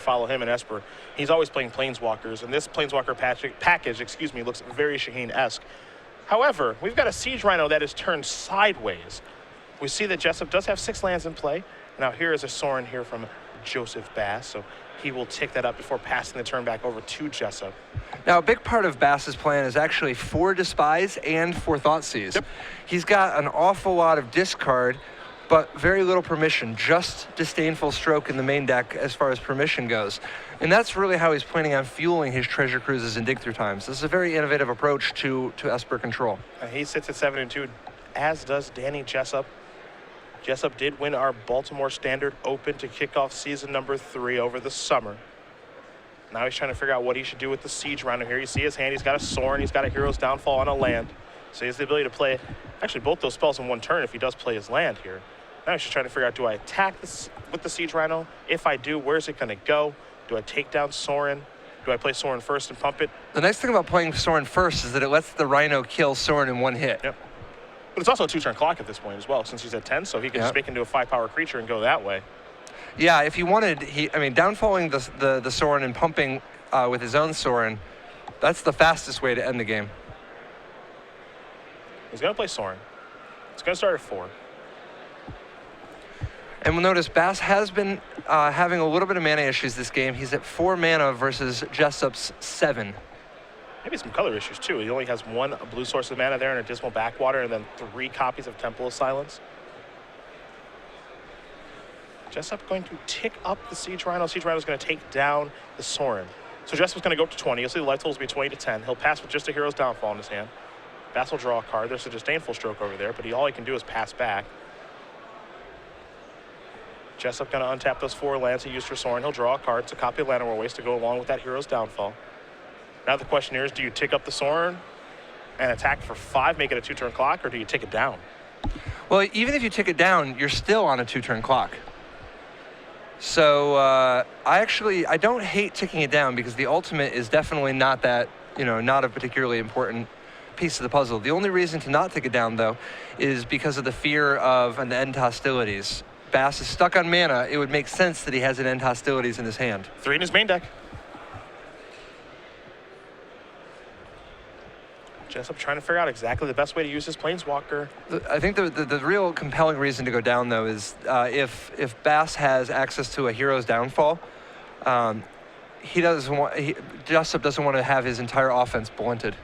follow him in Esper, he's always playing Planeswalkers, and this Planeswalker package, looks very Shaheen-esque. However, we've got a Siege Rhino that is turned sideways. We see that Jessup does have 6 lands in play. Now here is a Sorin here from Joseph Bass, so he will tick that up before passing the turn back over to Jessup. Now, a big part of Bass's plan is actually 4 Despise and 4 Thoughtseize. Yep. He's got an awful lot of discard, but very little permission, just Disdainful Stroke in the main deck as far as permission goes. And that's really how he's planning on fueling his Treasure Cruises and Dig Through Times. This is a very innovative approach to Esper control. He sits at 7-2, as does Danny Jessup. Jessup did win our Baltimore Standard Open to kick off season number 3 over the summer. Now he's trying to figure out what he should do with the Siege Rhino here. You see his hand, he's got a Sorin, he's got a Hero's Downfall on a land. So he has the ability to play actually both those spells in one turn if he does play his land here. Now he's just trying to figure out, do I attack this with the Siege Rhino? If I do, where's it gonna go? Do I take down Sorin? Do I play Sorin first and pump it? The nice thing about playing Sorin first is that it lets the Rhino kill Sorin in one hit. Yep. But it's also a 2-turn clock at this point as well, since he's at 10, so he can just make into a 5-power creature and go that way. Yeah, if he wanted, downfalling the Sorin and pumping with his own Sorin, that's the fastest way to end the game. He's gonna play Sorin. It's gonna start at 4. And we'll notice Bass has been having a little bit of mana issues this game. He's at 4 mana versus Jessup's 7. Maybe some color issues too. He only has 1 blue source of mana there and a Dismal Backwater, and then 3 copies of Temple of Silence. Jessup going to tick up the Siege Rhino. Siege Rhino is going to take down the Sorin. So Jessup's going to go up to 20. You'll see the life totals will be 20 to 10. He'll pass with just a Hero's Downfall in his hand. Bass will draw a card. There's a Disdainful Stroke over there, but all he can do is pass back. Jessup going to untap those 4 lands he used for Sorin. He'll draw a card. It's a copy of Llanowar Waste to go along with that Hero's Downfall. Now the question here is, do you tick up the Sorin and attack for 5, make it a 2-turn clock, or do you take it down? Well, even if you tick it down, you're still on a 2-turn clock. So I don't hate ticking it down because the ultimate is definitely not that, not a particularly important piece of the puzzle. The only reason to not tick it down, though, is because of the fear of an end to hostilities. Bass is stuck on mana. It would make sense that he has an end to hostilities in his hand. 3 in his main deck. Jessup trying to figure out exactly the best way to use his Planeswalker. I think the real compelling reason to go down, though, is if Bass has access to a Hero's Downfall, Jessup doesn't want to have his entire offense blunted.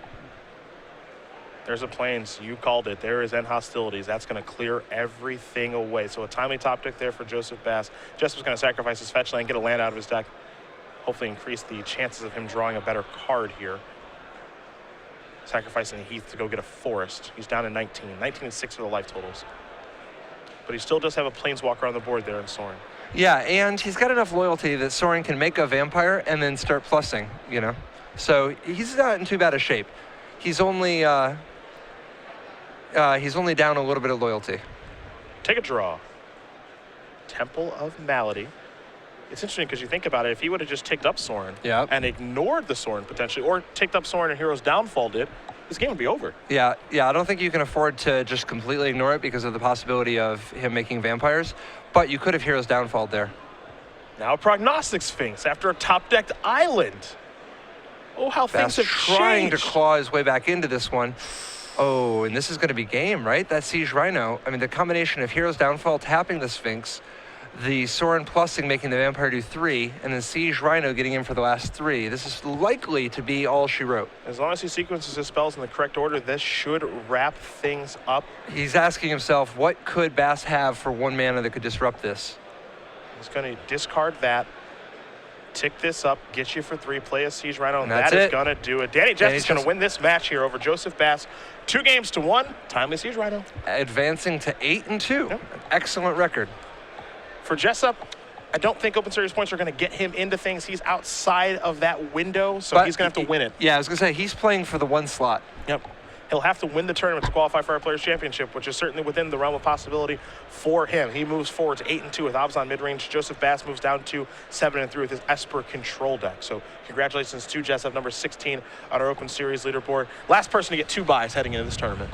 There's a Plains. You called it. There is End Hostilities. That's going to clear everything away. So a timely top deck there for Joseph Bass. Jessup's going to sacrifice his fetch land, get a land out of his deck. Hopefully increase the chances of him drawing a better card here. Sacrificing Heath to go get a Forest. He's down to 19. 19 and 6 for the life totals. But he still does have a Planeswalker on the board there in Sorin. Yeah, and he's got enough loyalty that Sorin can make a Vampire and then start plussing, So he's not in too bad a shape. He's only down a little bit of loyalty. Take a draw. Temple of Malady. It's interesting because you think about it, if he would have just ticked up Sorin and ignored the Sorin potentially, or ticked up Sorin and Hero's Downfall did, this game would be over. Yeah, I don't think you can afford to just completely ignore it because of the possibility of him making Vampires, but you could have Hero's Downfall there. Now a Prognostic Sphinx after a top-decked island. Oh, how things have trying changed. To claw his way back into this one. Oh, and this is going to be game, right? That Siege Rhino. The combination of Hero's Downfall tapping the Sphinx, the Sorin plussing making the Vampire do 3, and then Siege Rhino getting in for the last 3. This is likely to be all she wrote. As long as he sequences his spells in the correct order, this should wrap things up. He's asking himself, what could Bass have for 1 mana that could disrupt this? He's going to discard that, tick this up, get you for 3, play a Siege Rhino, and that is going to do it. Danny Jessup is going to win this match here over Joseph Bass. 2 games to 1, timely Siege Rhino. Advancing to 8-2. Yep. Excellent record. For Jessup, I don't think Open Series points are going to get him into things. He's outside of that window, so he's going to have to win it. Yeah, I was going to say, he's playing for the 1 slot. Yep. He'll have to win the tournament to qualify for our Players' Championship, which is certainly within the realm of possibility for him. He moves forward to 8-2 with Abzan mid-range. Joseph Bass moves down to 7-3 with his Esper control deck. So congratulations to Jessup, number 16 on our Open Series leaderboard. Last person to get 2 buys heading into this tournament.